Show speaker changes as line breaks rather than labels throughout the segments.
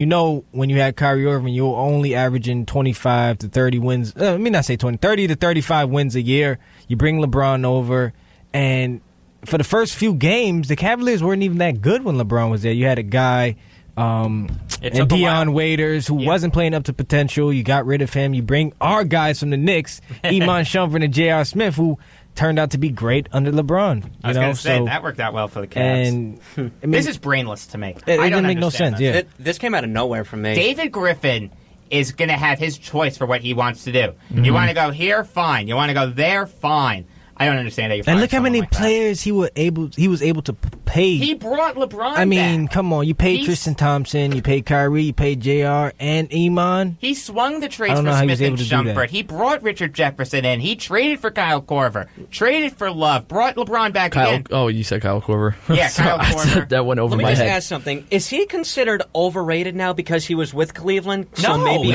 when you had Kyrie Irving, you were only averaging 25 to 30 wins. Let me not say 20, 30 to 35 wins a year. You bring LeBron over, and for the first few games, the Cavaliers weren't even that good when LeBron was there. You had a guy, and Deion Waiters, who wasn't playing up to potential. You got rid of him. You bring our guys from the Knicks, Iman Shumpert and J.R. Smith, who turned out to be great under LeBron.
I was going to say, that worked out well for the Cavs. And, this is brainless to me.
It doesn't make no sense. Yeah.
This came out of nowhere for me.
David Griffin is going to have his choice for what he wants to do. You want to go here, fine. You want to go there, fine. I don't understand how you.
And look how many players he was able to pay.
He brought LeBron.
I mean,
back.
come on! You paid Tristan Thompson, you paid Kyrie, you paid Jr. and Iman.
He swung the trades for Smith and Shumpert. He brought Richard Jefferson in. He traded for Kyle Korver. Traded for Love. Brought LeBron back again.
Oh, you said Kyle Korver.
Yeah, Kyle Korver.
That went over my head.
Let me just ask something. Is he considered overrated now because he was with Cleveland?
No.
So maybe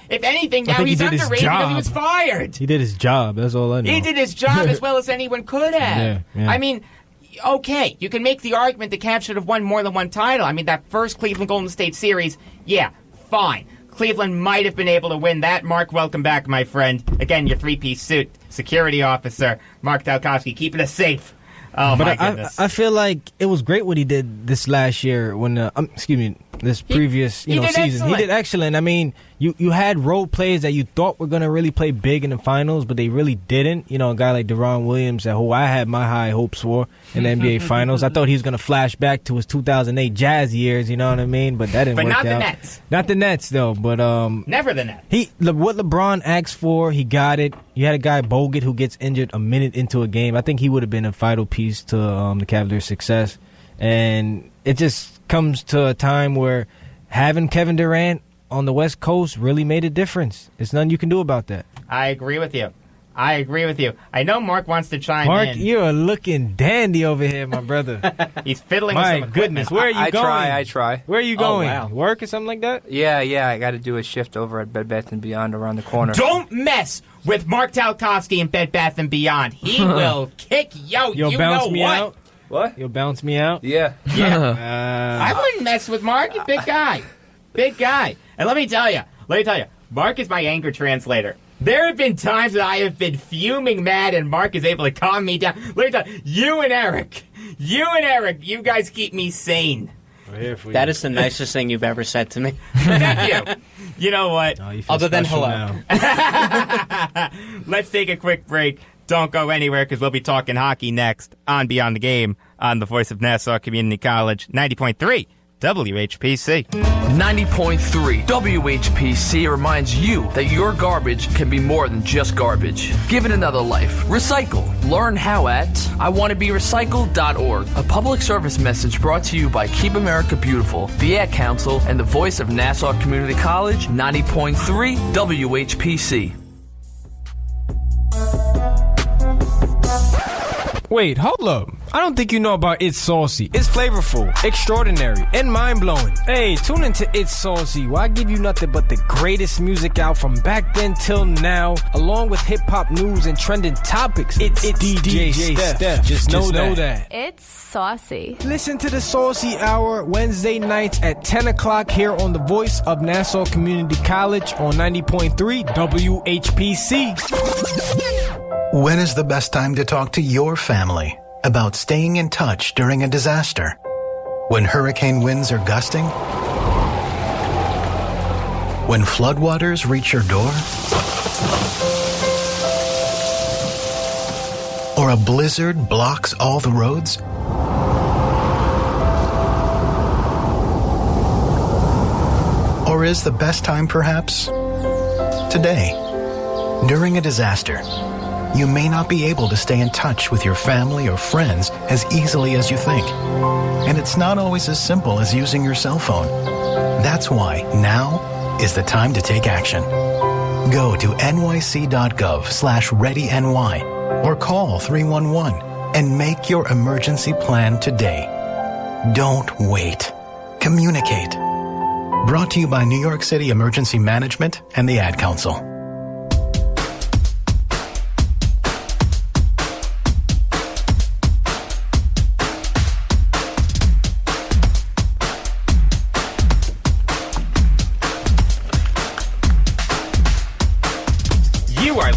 if anything, now he's underrated because he was fired.
He did his job. That's all I know.
He did his job as well as anyone could have.
Yeah.
I mean, okay, you can make the argument the Cavs should have won more than one title. I mean, that first Cleveland-Golden State series, yeah, fine. Cleveland might have been able to win that. Mark, welcome back, my friend. Again, your three-piece suit, security officer, Marc Talkofsky, keeping us safe. Oh, my goodness.
I feel like it was great what he did this last year when, this previous season.
Excellent.
He did excellent. I mean, you had role players that you thought were going to really play big in the finals, but they really didn't. A guy like Deron Williams, who I had my high hopes for in the NBA Finals. I thought he was going to flash back to his 2008 Jazz years, you know what I mean? But that didn't work out.
But not the Nets.
Not the Nets, though. But
never the Nets.
What LeBron asked for, he got it. You had a guy, Bogut, who gets injured a minute into a game. I think he would have been a vital piece to the Cavaliers' success. And it just comes to a time where having Kevin Durant on the West Coast really made a difference. There's nothing you can do about that.
I agree with you. I know Mark wants to chime in.
Mark, you're looking dandy over here, my brother.
He's fiddling with some equipment.
My goodness, where are you going?
I try.
Where are you going?
Oh, wow.
Work or something like that?
Yeah, I got to do a shift over at Bed Bath & Beyond around the corner.
Don't mess with Marc Talkofsky and Bed Bath & Beyond. He will kick you out.
You'll bounce me out?
What?
You'll bounce me out?
Yeah.
I wouldn't mess with Mark. He's a big guy. Big guy. And let me tell you, Mark is my anger translator. There have been times that I have been fuming mad and Mark is able to calm me down. Let me tell you, you and Eric, you guys keep me sane.
That is the nicest thing you've ever said to me.
Thank you. You know what?
Oh, you
Other than hello.
Let's take a quick break. Don't go anywhere because we'll be talking hockey next on Beyond the Game on the Voice of Nassau Community College, 90.3 WHPC.
90.3 WHPC reminds you that your garbage can be more than just garbage. Give it another life. Recycle. Learn how at iwantoberecycled.org. A public service message brought to you by Keep America Beautiful, the Ad Council, and the Voice of Nassau Community College, 90.3 WHPC.
Wait, hold up. I don't think you know about It's Saucy. It's flavorful, extraordinary, and mind-blowing. Hey, tune into It's Saucy, where I give you nothing but the greatest music out from back then till now, along with hip-hop news and trending topics. It's DJ Steph. Just know that.
It's saucy.
Listen to the Saucy Hour Wednesday nights at 10 o'clock here on the Voice of Nassau Community College on 90.3 WHPC.
When is the best time to talk to your family about staying in touch during a disaster? When hurricane winds are gusting? When floodwaters reach your door? Or a blizzard blocks all the roads? Or is the best time perhaps today? During a disaster, you may not be able to stay in touch with your family or friends as easily as you think. And it's not always as simple as using your cell phone. That's why now is the time to take action. Go to nyc.gov/readyny or call 311 and make your emergency plan today. Don't wait. Communicate. Brought to you by New York City Emergency Management and the Ad Council.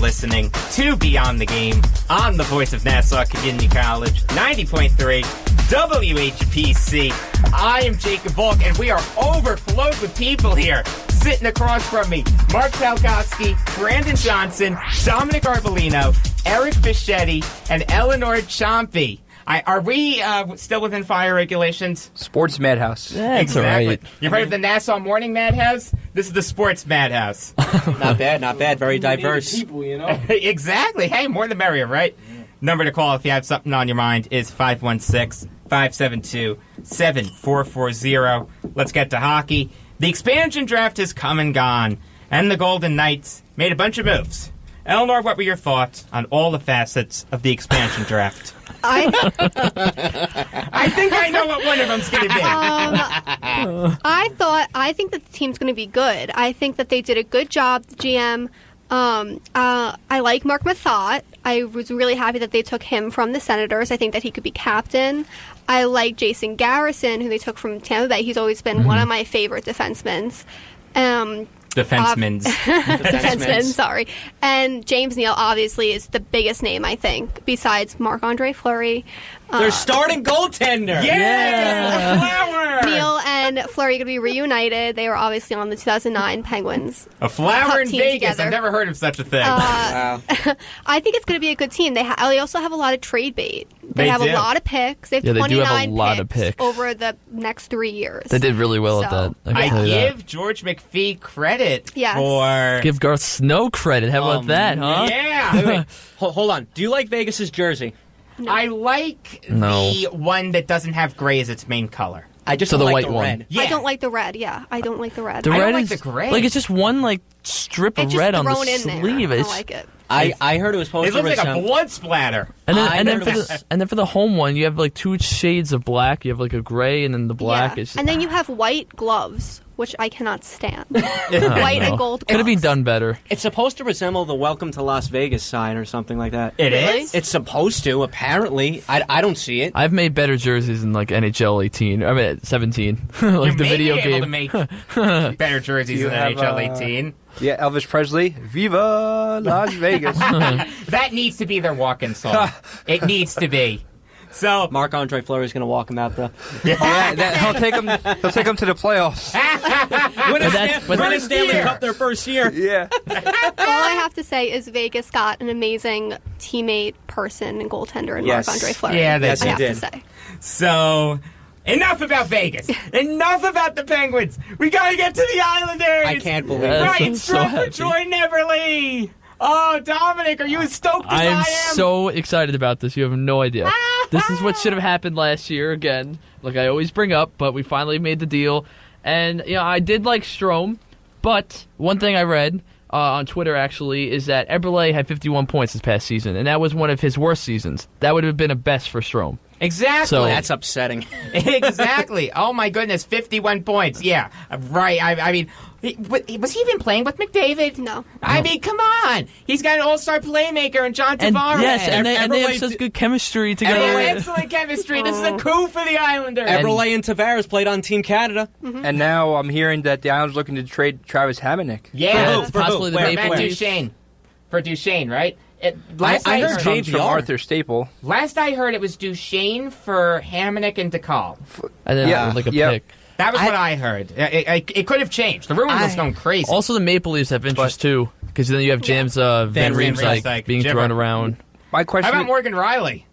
listening to Beyond the Game on the voice of Nassau Community College, 90.3 WHPC. I am Jacob Volk, and we are overflowed with people here. Sitting across from me, Marc Talkofsky, Brandon Johnson, Dominic Arbolino, Eric Fischetti, and Eleanor Chompy. Are we still within fire regulations?
Sports Madhouse.
That's
exactly.
right.
You've heard of the Nassau Morning Madhouse? This is the Sports Madhouse.
Not bad. Very diverse.
People, you know.
Exactly. Hey, more the merrier, right? Number to call if you have something on your mind is 516-572-7440. Let's get to hockey. The expansion draft has come and gone, and the Golden Knights made a bunch of moves. Eleanor, what were your thoughts on all the facets of the expansion draft?
I
think I know what one of them's going to be.
I think that the team's going to be good. I think that they did a good job, the GM. I like Mark Mathot. I was really happy that they took him from the Senators. I think that he could be captain. I like Jason Garrison, who they took from Tampa Bay. He's always been one of my favorite defensemen. Defensemen, sorry. And James Neal, obviously, is the biggest name, I think, besides Marc-Andre Fleury.
Their starting goaltender.
Yeah! Flower!
Neal and Fleury are going to be reunited. They were obviously on the 2009 Penguins.
A flower
Cup
in
team
Vegas.
together.
I've never heard of such a thing.
Wow.
I think it's going to be a good team. They also have a lot of trade bait. They have
do.
a lot of picks. They have
Yeah, they do
29
have a lot of picks.
over the next 3 years.
They did really well at
So-
that. I
I
can tell you that.
give George McPhee credit
Yes.
for...
Give Garth Snow credit. How about that, huh?
Yeah!
Wait. Hold on. Do you like Vegas's jersey?
I like
No.
the one that doesn't have gray as its main color.
I just
So
don't
the
like
white
the
one.
red.
Yeah.
I don't like the red. Yeah, I don't like the red.
The
I don't
red
like
is
the gray.
like it's just one like strip
It's
of
just
red on the
thrown in
sleeve.
there. I don't
It's-
like it.
I heard it was supposed
It looks
to
like a
resemble...
blood splatter.
And
I
then
noticed-
for the home one, you have like two shades of black. You have like a gray and then the black.
Yeah.
It's just,
And then you have white gloves, which I cannot stand. White and gold gloves.
could have been done better.
It's supposed to resemble the Welcome to Las Vegas sign or something like that.
It
Really?
is?
It's supposed to, apparently. I don't see it.
I've made better jerseys in like NHL 18. I mean 17, like
You
the
may
video
be able
game.
to make better jerseys
You
than
have,
NHL 18.
Yeah, Elvis Presley. Viva Las Vegas.
That needs to be their walk-in song. It needs to be. So,
Marc-Andre Fleury's going to walk him out the...
He'll take him to the playoffs.
Win a
First
Stanley
year.
Cup their first year.
Yeah.
All I have to say is Vegas got an amazing teammate, person, and goaltender in
Yes.
Marc-Andre Fleury.
Yeah, they
I
Yes, he
have
did.
to say.
so enough about Vegas. Enough about the Penguins. We got to get to the Islanders.
I can't believe
Yeah.
it.
Ryan
I'm so
Strome for
happy.
Troy Neverly. Oh, Dominic, are you as stoked as I
I'm
am?
so excited about this. You have no idea. This is what should have happened last year again. Like I always bring up, but we finally made the deal. And I did like Strome, but one thing I read on Twitter actually is that Eberle had 51 points this past season, and that was one of his worst seasons. That would have been a best for Strome.
Exactly.
So-
That's upsetting.
Exactly. Oh, my goodness. 51 points. Yeah. Right. I mean, was he even playing with McDavid?
No.
I mean, come on. He's got an all-star playmaker in John
And
Tavares.
yes, and they have
Eberle
such good chemistry
They have
together.
excellent chemistry. This is a coup for the Islanders.
Eberle and Tavares played on Team Canada.
And now I'm hearing that the Islanders looking to trade Travis Hamonic.
Yeah.
it's possibly the
Where?
Maple
Matt
Leafs.
Duchesne. For Duchesne, right?
I
Last
heard
heard,
Jay-
Comes from
JVR.
Arthur Staple.
last I heard, it was Duchesne for Hamonic and DeCall.
And then
Yeah,
like a
yep.
pick.
That was what I heard. It could have changed. The rumor was going crazy.
Also, the Maple Leafs have interest too, because then you have James Van
Van
Riemsdyk
Riemsdyk,
being
Jibber.
thrown around.
My
How
question
about Morgan Riley?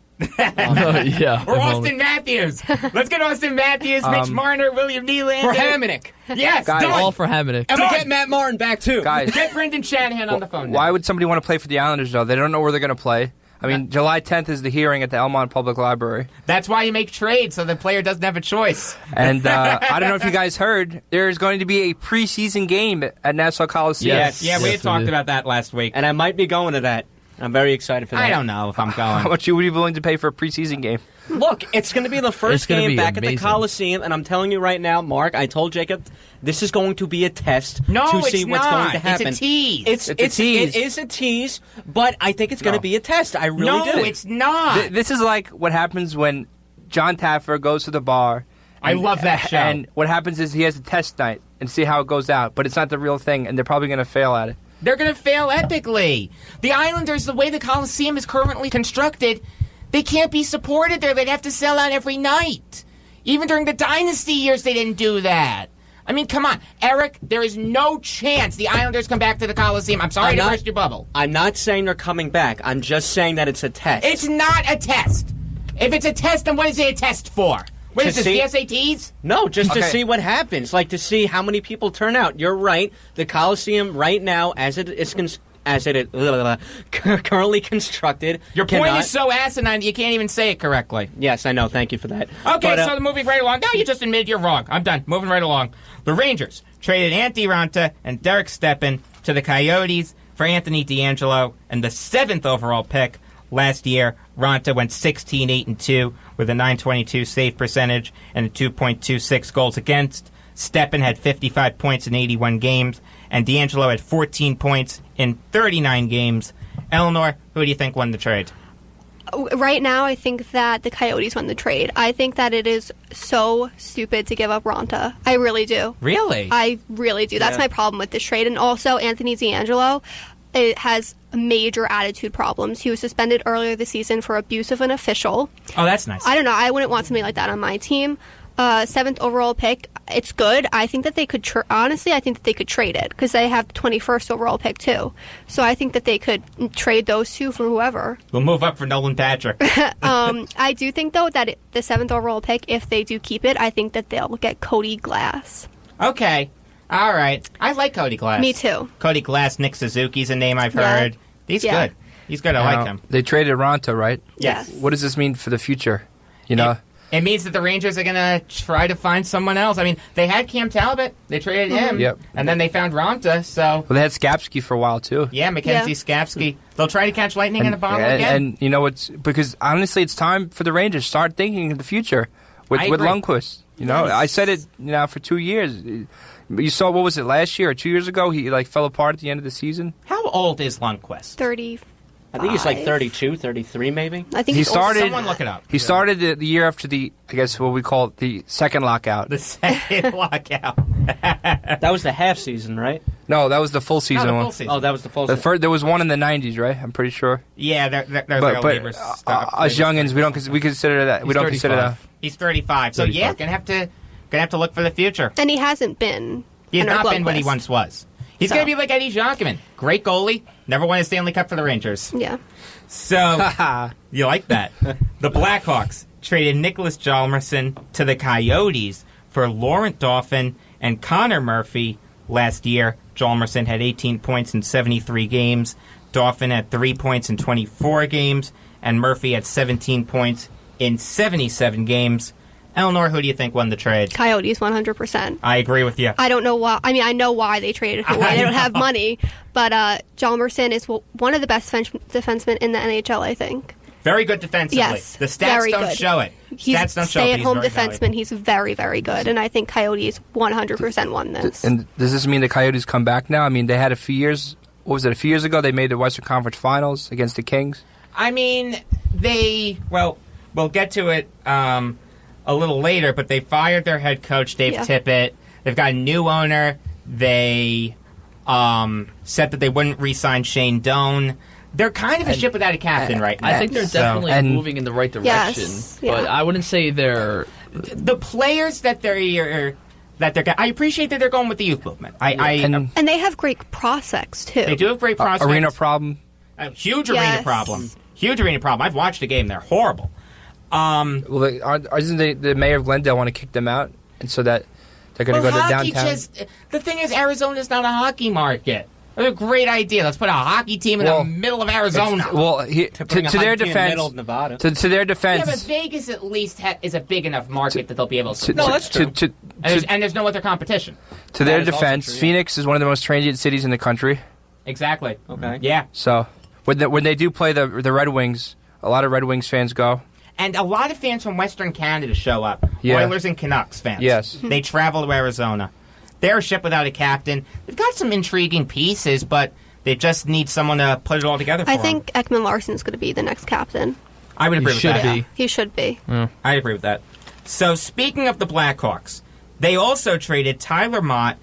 Yeah.
Or Austin Matthews. Let's get Austin Matthews, Mitch Marner, William Nylander.
For Hamonic.
Yes,
Guys,
done.
all for Hamonic.
And we
Done.
get Matt Martin back, too.
guys,
Get Brendan Shanahan on the phone now.
why would somebody want to play for the Islanders though? They don't know where they're going to play. I mean, July 10th is the hearing at the Elmont Public Library.
That's why you make trades, so the player doesn't have a choice.
And I don't know if you guys heard, there's going to be a preseason game at Nassau Coliseum.
Yes.
Yeah, we
Yes,
had
it
talked
is.
about that last week.
And I might be going to that. I'm very excited for that.
I don't know if I'm
How
going.
much you would be willing to pay for a preseason game?
Look, it's going to be the
It's
first
gonna
game
be
back at the
amazing.
Coliseum, and I'm telling you right now, Mark, I told Jacob, this is going to be a test
No,
to
it's
see what's
not.
going to
It's
happen.
a tease.
It's
a tease.
It is a tease, but I think it's going to
No.
be a test. I really
No,
do.
it's not.
This is like what happens when John Taffer goes to the bar.
I love that show.
And what happens is he has a test night and see how it goes out, but it's not the real thing, and they're probably going to fail at it.
They're going to fail epically. The Islanders, the way the Coliseum is currently constructed, they can't be supported there. They'd have to sell out every night. Even during the Dynasty years, they didn't do that. I mean, come on. Eric, there is no chance the Islanders come back to the Coliseum. I'm sorry to burst your bubble.
I'm not saying they're coming back. I'm just saying that it's a test.
It's not a test. If it's a test, then what is it a test for? What is this, the SATs?
No, just to see what happens. Like, to see how many people turn out. You're right. The Coliseum right now, as it is currently constructed.
Your point is so asinine you can't even say it correctly.
Yes, I know. Thank you for that.
Okay, so moving right along. No, you just admitted you're wrong. I'm done. Moving right along. The Rangers traded Antti Raanta and Derek Stepan to the Coyotes for Anthony DeAngelo and the 7th overall pick. Last year, Raanta went 16-8-2 with a .922 save percentage and a 2.26 goals against. Stepan had 55 points in 81 games, and DeAngelo had 14 points in 39 games. Eleanor, who do you think won the trade?
Right now, I think that the Coyotes won the trade. I think that it is so stupid to give up Raanta. I really do.
Really?
I really do. That's my problem with this trade. And also, Anthony DeAngelo has major attitude problems. He was suspended earlier this season for abuse of an official.
Oh, that's nice.
I don't know. I wouldn't want something like that on my team. 7th overall pick. It's good. I think that they could, honestly, I think that they could trade it because they have the 21st overall pick too. So I think that they could trade those two for whoever.
We'll move up for Nolan Patrick.
I do think, though, that the 7th overall pick, if they do keep it, I think that they'll get Cody Glass.
Okay. All right. I like Cody Glass.
Me too.
Cody Glass, Nick Suzuki's a name I've heard. He's good. He's good. I like him.
They traded Raanta, right?
Yes.
What does this mean for the future? You know?
It means that the Rangers are going to try to find someone else. I mean, they had Cam Talbot. They traded him.
Yep.
And then they found Raanta, so...
Well, they had Skapsky for a while, too.
Yeah, Mackenzie Skapsky. They'll try to catch lightning in a bottle again.
And you know what's... Because, honestly, it's time for the Rangers to start thinking of the future with Lundqvist. You know, I said it for 2 years. You saw, what was it, last year or 2 years ago? He, fell apart at the end of the season.
How old is Lundqvist?
35.
I think he's like 32, 33 maybe.
I think he started.
Someone look it up.
He started the year after the, I guess what we call it, the second lockout.
The second lockout.
That was the half season, right?
No, that was the full season one.
Oh, that was the full season.
There was one in the 90s, right? I'm pretty sure.
Yeah, there's like a
But
labor stuff.
us youngins, we consider that. We don't consider that.
He's 35. So
35.
yeah, gonna have to look for the future.
And he hasn't been.
He's not been what he
Lundqvist.
once was. He's going to be like Eddie Jockeman. Great goalie. Never won a Stanley Cup for the Rangers.
Yeah.
So, you like that. The Blackhawks traded Nicholas Hjalmarsson to the Coyotes for Laurent Dauphin and Connor Murphy last year. Hjalmarsson had 18 points in 73 games. Dauphin had 3 points in 24 games. And Murphy had 17 points in 77 games. Eleanor, who do you think won the trade?
Coyotes, 100%.
I agree with you.
I don't know why. I mean, I know why they traded him away. They don't have money. But Hjalmarsson is one of the best defensemen in the NHL, I think.
Very good defensively.
Yes,
the stats don't
good.
show it.
He's
stats don't show it.
Stay-at-home defenseman. He's very, very good. And I think Coyotes 100% won this.
And does this mean the Coyotes come back now? I mean, they had a few years. What was it? A few years ago, they made the Western Conference Finals against the Kings.
I mean, we'll get to it a little later, but they fired their head coach, Dave Tippett. They've got a new owner. They said that they wouldn't re-sign Shane Doan. They're kind of a ship without a captain right now.
I think they're definitely moving in the right direction, but I wouldn't say they're...
The players that they're I appreciate that they're going with the youth movement.
And they have great prospects, too.
They do have great prospects.
Arena problem.
Huge arena problem. Huge arena problem. I've watched the game. They're horrible.
Well, isn't the mayor of Glendale want to kick them out, and so that they're going to go to downtown?
The thing is, Arizona's not a hockey market. That's a great idea. Let's put a hockey team in the middle of Arizona.
To their defense,
Nevada.
To their defense,
yeah, but Vegas at least is a big enough market that they'll be able to.
No, that's true.
And there's no other competition.
To their defense, Phoenix is one of the most transient cities in the country.
Exactly.
Okay.
Yeah.
So when they do play the Red Wings, a lot of Red Wings fans go.
And a lot of fans from Western Canada show up.
Yeah.
Oilers and Canucks fans.
Yes.
They travel to Arizona. They're a ship without a captain. They've got some intriguing pieces, but they just need someone to put it all together for them.
I think Ekman Larsson's going to be the next captain.
I would agree with that.
Yeah, he should be.
I agree with that. So, speaking of the Blackhawks, they also traded Tyler Mott,